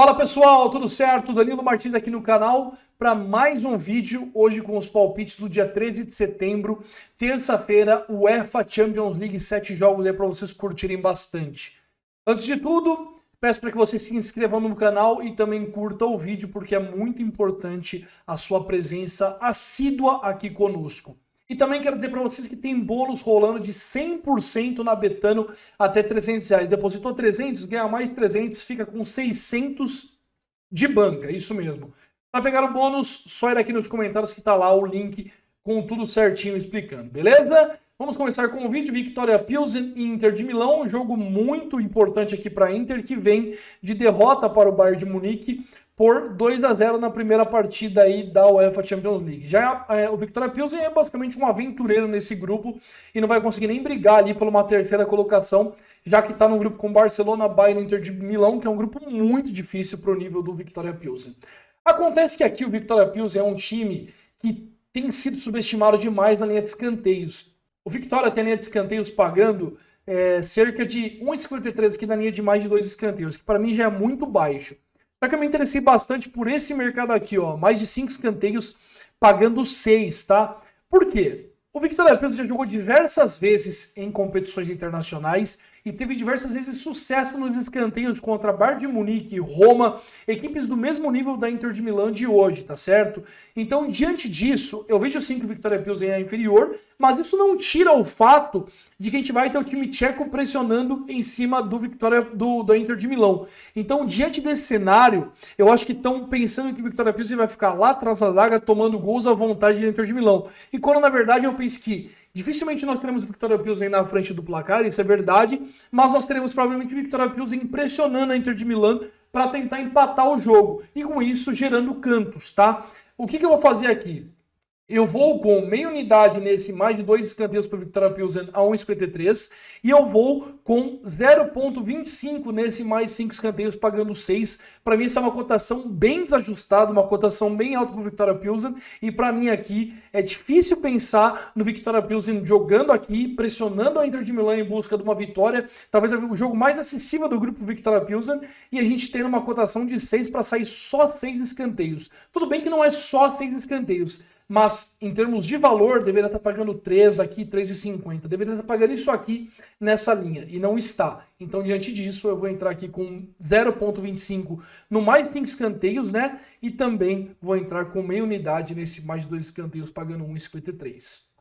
Fala pessoal, tudo certo? Danilo Martins aqui no canal para mais um vídeo, hoje com os palpites do dia 13 de setembro, terça-feira, UEFA Champions League, 7 jogos aí para vocês curtirem bastante. Antes de tudo, peço para que você se inscreva no canal e também curta o vídeo, porque é muito importante a sua presença assídua aqui conosco. E também quero dizer para vocês que tem bônus rolando de 100% na Betano até R$300. Depositou 300, ganha mais 300, fica com 600 de banca, isso mesmo. Para pegar o bônus, só ir aqui nos comentários que tá lá o link com tudo certinho explicando, beleza? Vamos começar com o vídeo. Viktoria Pilsen e Inter de Milão, um jogo muito importante aqui para a Inter, que vem de derrota para o Bayern de Munique por 2-0 na primeira partida aí da UEFA Champions League. Já o Viktoria Pilsen é basicamente um aventureiro nesse grupo e não vai conseguir nem brigar ali por uma terceira colocação, já que está no grupo com Barcelona, Bayern e Inter de Milão, que é um grupo muito difícil para o nível do Viktoria Pilsen. Acontece que aqui o Viktoria Pilsen é um time que tem sido subestimado demais na linha de escanteios. O Viktoria tem a linha de escanteios pagando cerca de 1,53 aqui na linha de mais de 2 escanteios, que para mim já é muito baixo. Só que eu me interessei bastante por esse mercado aqui, ó, mais de 5 escanteios pagando 6, tá? Por quê? O Viktoria Pilsen já jogou diversas vezes em competições internacionais e teve diversas vezes sucesso nos escanteios contra Bayern de Munique, Roma, equipes do mesmo nível da Inter de Milão de hoje, tá certo? Então, diante disso, eu vejo sim que o Viktoria Pilsen é inferior, mas isso não tira o fato de que a gente vai ter o time tcheco pressionando em cima do da Inter de Milão. Então, diante desse cenário, eu acho que estão pensando que o Viktoria Pilsen vai ficar lá atrás da zaga tomando gols à vontade da Inter de Milão. E quando, na verdade, eu penso que dificilmente nós teremos Viktoria Pilsen na frente do placar, isso é verdade, mas nós teremos provavelmente Viktoria Pilsen pressionando a Inter de Milão para tentar empatar o jogo, e com isso gerando cantos, tá? O que eu vou fazer aqui? Eu vou com meia unidade nesse mais de 2 escanteios para o Viktoria Pilsen a 1,53 e eu vou com 0,25 nesse mais 5 escanteios pagando 6. Para mim, essa é uma cotação bem desajustada, uma cotação bem alta para o Viktoria Pilsen. E para mim aqui é difícil pensar no Viktoria Pilsen jogando aqui, pressionando a Inter de Milão em busca de uma vitória. Talvez o jogo mais acessível do grupo Viktoria Pilsen e a gente tendo uma cotação de 6 para sair só 6 escanteios. Tudo bem que não é só 6 escanteios, mas em termos de valor, deveria estar pagando 3 aqui, 3,50. Deveria estar pagando isso aqui nessa linha, e não está. Então, diante disso, eu vou entrar aqui com 0,25 no mais 5 escanteios, né? E também vou entrar com meia unidade nesse mais 2 escanteios, pagando 1,53.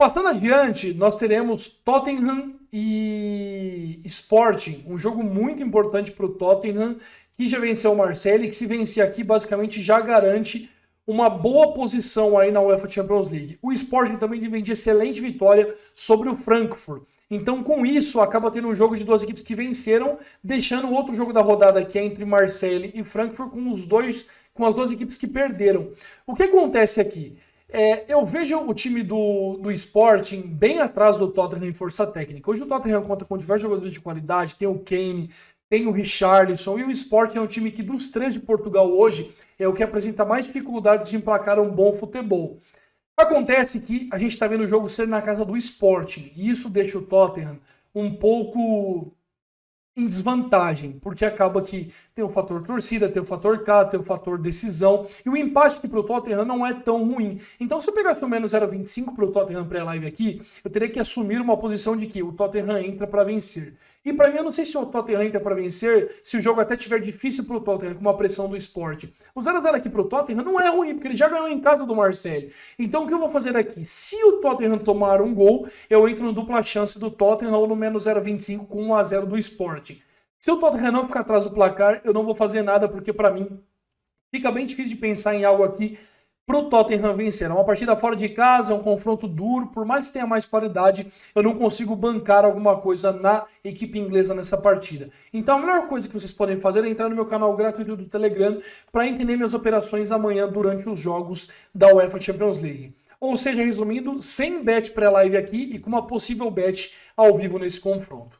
Passando adiante, nós teremos Tottenham e Sporting, um jogo muito importante para o Tottenham, que já venceu o Marseille, que se vencer aqui basicamente já garante uma boa posição aí na UEFA Champions League. O Sporting também vem de excelente vitória sobre o Frankfurt. Então, com isso, acaba tendo um jogo de duas equipes que venceram, deixando o outro jogo da rodada que é entre Marseille e Frankfurt com as duas equipes que perderam. O que acontece aqui? Eu vejo o time do Sporting bem atrás do Tottenham em força técnica. Hoje o Tottenham conta com diversos jogadores de qualidade, tem o Kane, tem o Richarlison, e o Sporting é um time que dos 3 de Portugal hoje é o que apresenta mais dificuldades de emplacar um bom futebol. Acontece que a gente está vendo o jogo ser na casa do Sporting, e isso deixa o Tottenham um pouco em desvantagem, porque acaba que tem o fator torcida, tem o fator casa, tem o fator decisão, e o empate aqui para o Tottenham não é tão ruim. Então, se eu pegasse o menos 0,25 para o Tottenham pré-live aqui, eu teria que assumir uma posição de que o Tottenham entra para vencer. E para mim, eu não sei se o Tottenham entra para vencer, se o jogo até tiver difícil para o Tottenham, com uma pressão do Sport. O 0x0 aqui para o Tottenham não é ruim, porque ele já ganhou em casa do Marseille. Então, o que eu vou fazer aqui? Se o Tottenham tomar um gol, eu entro no dupla chance do Tottenham ou no menos 0,25 com 1x0 do Sport. Se o Tottenham não ficar atrás do placar, eu não vou fazer nada, porque para mim fica bem difícil de pensar em algo aqui para o Tottenham vencer. É uma partida fora de casa, é um confronto duro, por mais que tenha mais qualidade, eu não consigo bancar alguma coisa na equipe inglesa nessa partida. Então a melhor coisa que vocês podem fazer é entrar no meu canal gratuito do Telegram para entender minhas operações amanhã durante os jogos da UEFA Champions League. Ou seja, resumindo, sem bet pré-live aqui e com uma possível bet ao vivo nesse confronto.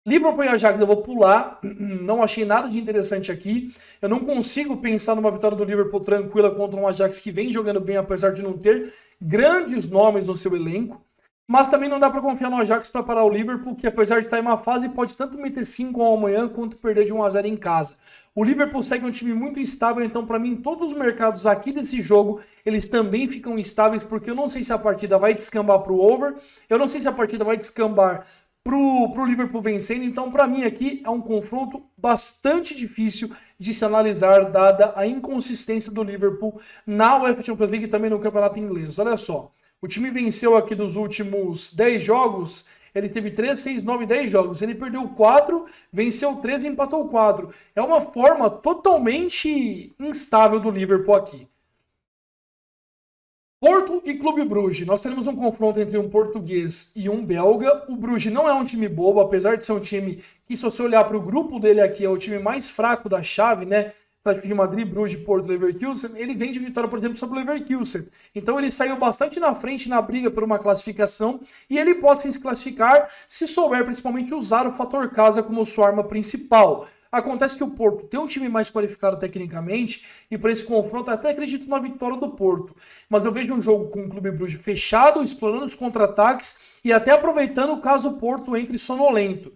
Liverpool e Ajax eu vou pular, não achei nada de interessante aqui. Eu não consigo pensar numa vitória do Liverpool tranquila contra um Ajax que vem jogando bem, apesar de não ter grandes nomes no seu elenco. Mas também não dá para confiar no Ajax para parar o Liverpool, que apesar de estar em uma fase, pode tanto meter 5 amanhã quanto perder de 1-0 em casa. O Liverpool segue um time muito instável, então para mim todos os mercados aqui desse jogo, eles também ficam instáveis, porque eu não sei se a partida vai descambar para o over, eu não sei se a partida vai descambar pro Liverpool vencendo, então para mim aqui é um confronto bastante difícil de se analisar, dada a inconsistência do Liverpool na UEFA Champions League e também no campeonato inglês. Olha só, o time venceu aqui dos últimos 10 jogos, ele teve 3, 6, 9, 10 jogos, ele perdeu 4, venceu 3 e empatou 4. É uma forma totalmente instável do Liverpool aqui. Porto e Clube Brugge. Nós teremos um confronto entre um português e um belga. O Brugge não é um time bobo, apesar de ser um time que, se você olhar para o grupo dele aqui, é o time mais fraco da chave, né? Atlético de Madrid, Brugge, Porto, Leverkusen. Ele vem de vitória, por exemplo, sobre o Leverkusen. Então ele saiu bastante na frente na briga por uma classificação e ele pode se classificar se souber principalmente usar o fator casa como sua arma principal. Acontece que o Porto tem um time mais qualificado tecnicamente e para esse confronto até acredito na vitória do Porto. Mas eu vejo um jogo com o Clube Brugge fechado, explorando os contra-ataques e até aproveitando caso o Porto entre sonolento.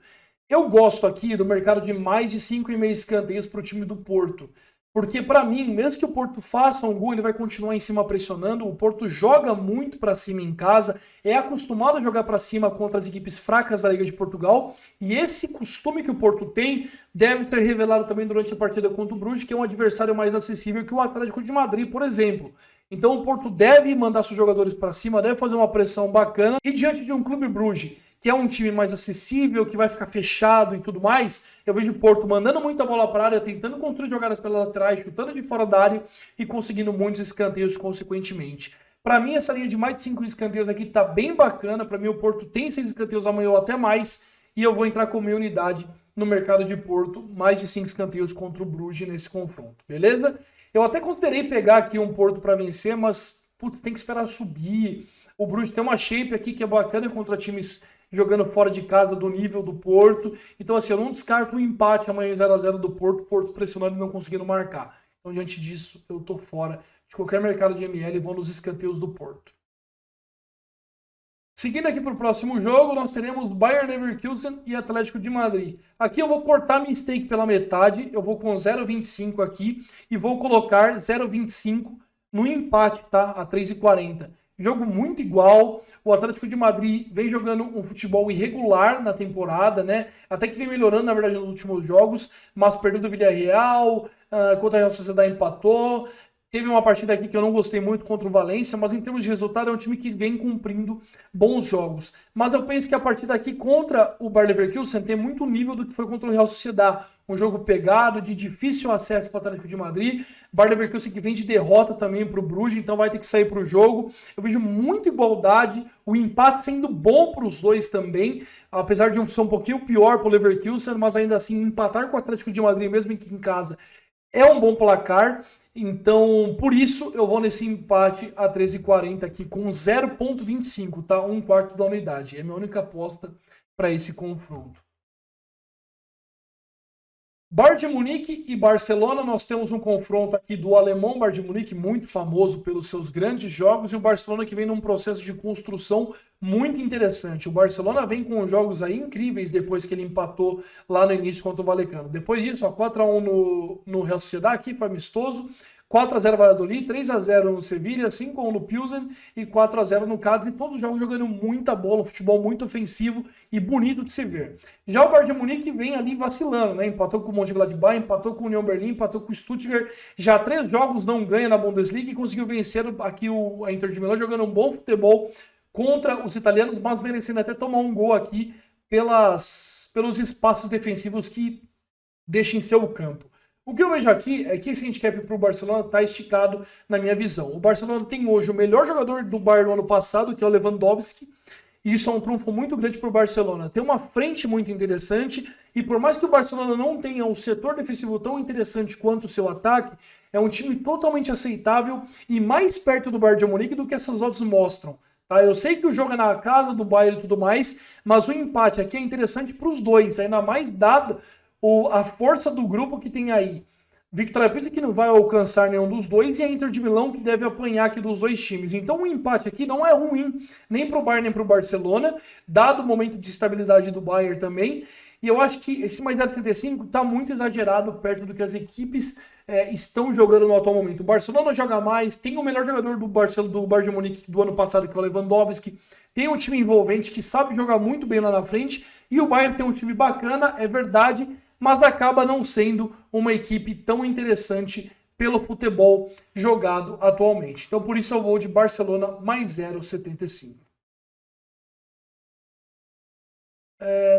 Eu gosto aqui do mercado de mais de 5,5 escanteios para o time do Porto. Porque para mim, mesmo que o Porto faça um gol, ele vai continuar em cima pressionando. O Porto joga muito para cima em casa, é acostumado a jogar para cima contra as equipes fracas da Liga de Portugal. E esse costume que o Porto tem deve ser revelado também durante a partida contra o Brugge, que é um adversário mais acessível que o Atlético de Madrid, por exemplo. Então o Porto deve mandar seus jogadores para cima, deve fazer uma pressão bacana. E diante de um Clube Brugge, que é um time mais acessível, que vai ficar fechado e tudo mais, eu vejo o Porto mandando muita bola para a área, tentando construir jogadas pelas laterais, chutando de fora da área e conseguindo muitos escanteios consequentemente. Para mim, essa linha de mais de 5 escanteios aqui tá bem bacana. Para mim, o Porto tem 6 escanteios amanhã ou até mais, e eu vou entrar com minha unidade no mercado de Porto, mais de 5 escanteios contra o Brugge nesse confronto, beleza? Eu até considerei pegar aqui um Porto para vencer, mas putz, tem que esperar subir. O Brugge tem uma shape aqui que é bacana contra times jogando fora de casa do nível do Porto. Então, assim, eu não descarto o empate amanhã 0-0 do Porto, Porto pressionando e não conseguindo marcar. Então, diante disso, eu tô fora de qualquer mercado de ML e vou nos escanteios do Porto. Seguindo aqui para o próximo jogo, nós teremos Bayer Leverkusen e Atlético de Madrid. Aqui eu vou cortar minha stake pela metade, eu vou com 0,25 aqui e vou colocar 0,25 no empate, tá? A 3,40. Jogo muito igual, o Atlético de Madrid vem jogando um futebol irregular na temporada, né? Até que vem melhorando, na verdade, nos últimos jogos, mas perdeu do Villarreal, contra a Real Sociedad empatou. Teve uma partida aqui que eu não gostei muito contra o Valência, mas em termos de resultado é um time que vem cumprindo bons jogos. Mas eu penso que a partida aqui contra o Bayer Leverkusen tem muito nível do que foi contra o Real Sociedad. Um jogo pegado, de difícil acesso para o Atlético de Madrid. Bayer Leverkusen que vem de derrota também para o Brugge, então vai ter que sair para o jogo. Eu vejo muita igualdade, o empate sendo bom para os dois também, apesar de ser um pouquinho pior para o Leverkusen, mas ainda assim empatar com o Atlético de Madrid, mesmo em casa, é um bom placar. Então, por isso, eu vou nesse empate a 13,40 aqui com 0,25, tá? 1/4 da unidade. É a minha única aposta para esse confronto. Bayern de Munique e Barcelona, nós temos um confronto aqui do alemão Bayern de Munique, muito famoso pelos seus grandes jogos, e o Barcelona que vem num processo de construção muito interessante. O Barcelona vem com jogos aí incríveis depois que ele empatou lá no início contra o Vallecano. Depois disso, 4-1 no Real Sociedad, aqui foi amistoso. 4-0 Valladolid, 3-0 no Sevilha, 5-1 no Pilsen e 4-0 no Cádiz, e todos os jogos jogando muita bola, um futebol muito ofensivo e bonito de se ver. Já o Bayern de Munique vem ali vacilando, né? Empatou com o Mönchengladbach, empatou com o Union Berlin, empatou com o Stuttgart, já 3 jogos não ganha na Bundesliga e conseguiu vencer aqui a Inter de Milão jogando um bom futebol contra os italianos, mas merecendo até tomar um gol aqui pelos espaços defensivos que deixa em seu campo. O que eu vejo aqui é que esse handicap para o Barcelona está esticado na minha visão. O Barcelona tem hoje o melhor jogador do Bayern no ano passado, que é o Lewandowski, e isso é um trunfo muito grande para o Barcelona. Tem uma frente muito interessante, e por mais que o Barcelona não tenha um setor defensivo tão interessante quanto o seu ataque, é um time totalmente aceitável e mais perto do Bayern de Munique do que essas odds mostram. Tá? Eu sei que o jogo é na casa do Bayern e tudo mais, mas o empate aqui é interessante para os dois, ainda mais dado a força do grupo que tem aí. Victoria Pilsen que não vai alcançar nenhum dos dois, e a Inter de Milão que deve apanhar aqui dos dois times. Então o empate aqui não é ruim, nem para o Bayern nem para o Barcelona, dado o momento de estabilidade do Bayern também. E eu acho que esse mais 0,75 está muito exagerado perto do que as equipes estão jogando no atual momento. O Barcelona joga mais, tem o melhor jogador do Bayern de Munique do ano passado, que é o Lewandowski, tem um time envolvente que sabe jogar muito bem lá na frente, e o Bayern tem um time bacana, é verdade, mas acaba não sendo uma equipe tão interessante pelo futebol jogado atualmente. Então por isso eu vou de Barcelona mais 0,75.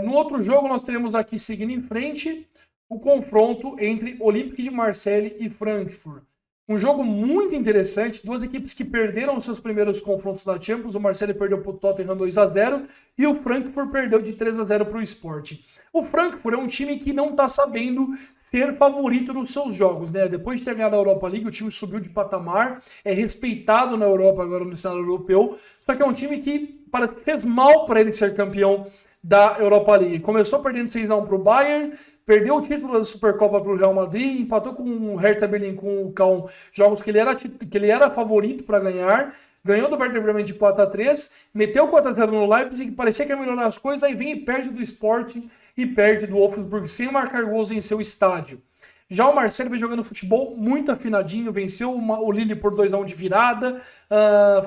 No outro jogo nós teremos aqui, seguindo em frente, o confronto entre Olympique de Marseille e Frankfurt. Um jogo muito interessante, duas equipes que perderam seus primeiros confrontos da Champions. O Marseille perdeu para o Tottenham 2-0 e o Frankfurt perdeu de 3-0 para o Sport. O Frankfurt é um time que não está sabendo ser favorito nos seus jogos, né? Depois de ter ganhado a Europa League, o time subiu de patamar, é respeitado na Europa agora no cenário europeu, só que é um time que parece que fez mal para ele ser campeão da Europa League. Começou perdendo 6-1 para o Bayern, perdeu o título da Supercopa para o Real Madrid, empatou com o Hertha Berlim, com o Calm, jogos que ele era favorito para ganhar, ganhou do Werder Bremen de 4-3, meteu 4-0 no Leipzig, parecia que ia melhorar as coisas, aí vem e perde do Sporting e perde do Wolfsburg sem marcar gols em seu estádio. Já o Marseille vem jogando futebol muito afinadinho, venceu o Lille por 2-1 de virada,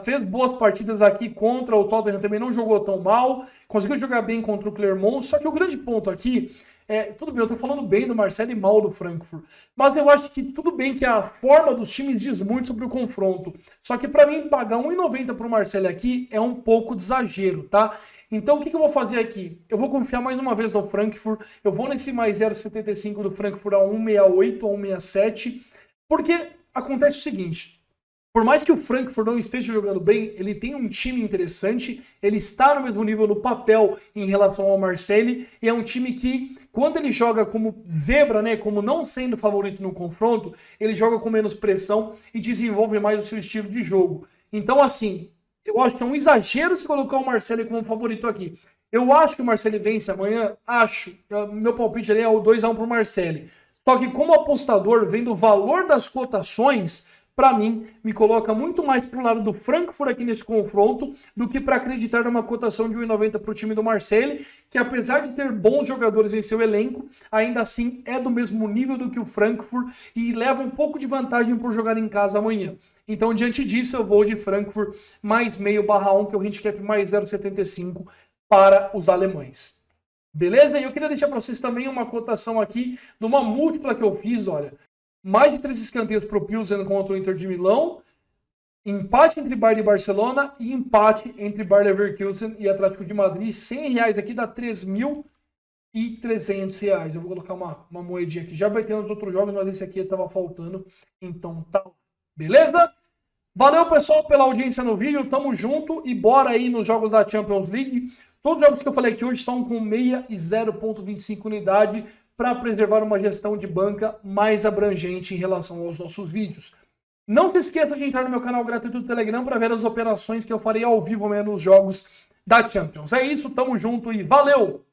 fez boas partidas aqui contra o Tottenham, também não jogou tão mal, conseguiu jogar bem contra o Clermont, só que o grande ponto aqui tudo bem, eu tô falando bem do Marseille e mal do Frankfurt, mas eu acho que tudo bem que a forma dos times diz muito sobre o confronto, só que para mim pagar 1,90 pro Marseille aqui é um pouco de exagero, tá? Então o que eu vou fazer aqui? Eu vou confiar mais uma vez no Frankfurt, eu vou nesse mais 0,75 do Frankfurt a 1,68 ou 1,67, porque acontece o seguinte, por mais que o Frankfurt não esteja jogando bem, ele tem um time interessante, ele está no mesmo nível no papel em relação ao Marseille, e é um time que, quando ele joga como zebra, né, como não sendo favorito no confronto, ele joga com menos pressão e desenvolve mais o seu estilo de jogo. Então, assim, eu acho que é um exagero se colocar o Marseille como favorito aqui. Eu acho que o Marseille vence amanhã, acho. Meu palpite ali é o 2-1 para o Marseille. Só que como apostador, vendo o valor das cotações, para mim, me coloca muito mais para o lado do Frankfurt aqui nesse confronto do que para acreditar numa cotação de 1,90 para o time do Marseille, que apesar de ter bons jogadores em seu elenco, ainda assim é do mesmo nível do que o Frankfurt e leva um pouco de vantagem por jogar em casa amanhã. Então, diante disso, eu vou de Frankfurt mais meio /1, que é o handicap mais 0,75 para os alemães. Beleza? E eu queria deixar para vocês também uma cotação aqui de uma múltipla que eu fiz, olha. Mais de 3 escanteios para o Pilsen contra o Inter de Milão, empate entre Bayern e Barcelona e empate entre Bayer Leverkusen e Atlético de Madrid. R$100 aqui dá R$3.300. Eu vou colocar uma moedinha aqui. Já vai ter nos outros jogos, mas esse aqui estava faltando, então tá. Beleza? Valeu, pessoal, pela audiência no vídeo. Tamo junto e bora aí nos jogos da Champions League. Todos os jogos que eu falei aqui hoje estão com meia e 0,25 unidade, para preservar uma gestão de banca mais abrangente em relação aos nossos vídeos. Não se esqueça de entrar no meu canal gratuito do Telegram para ver as operações que eu farei ao vivo amanhã nos jogos da Champions. É isso, tamo junto e valeu!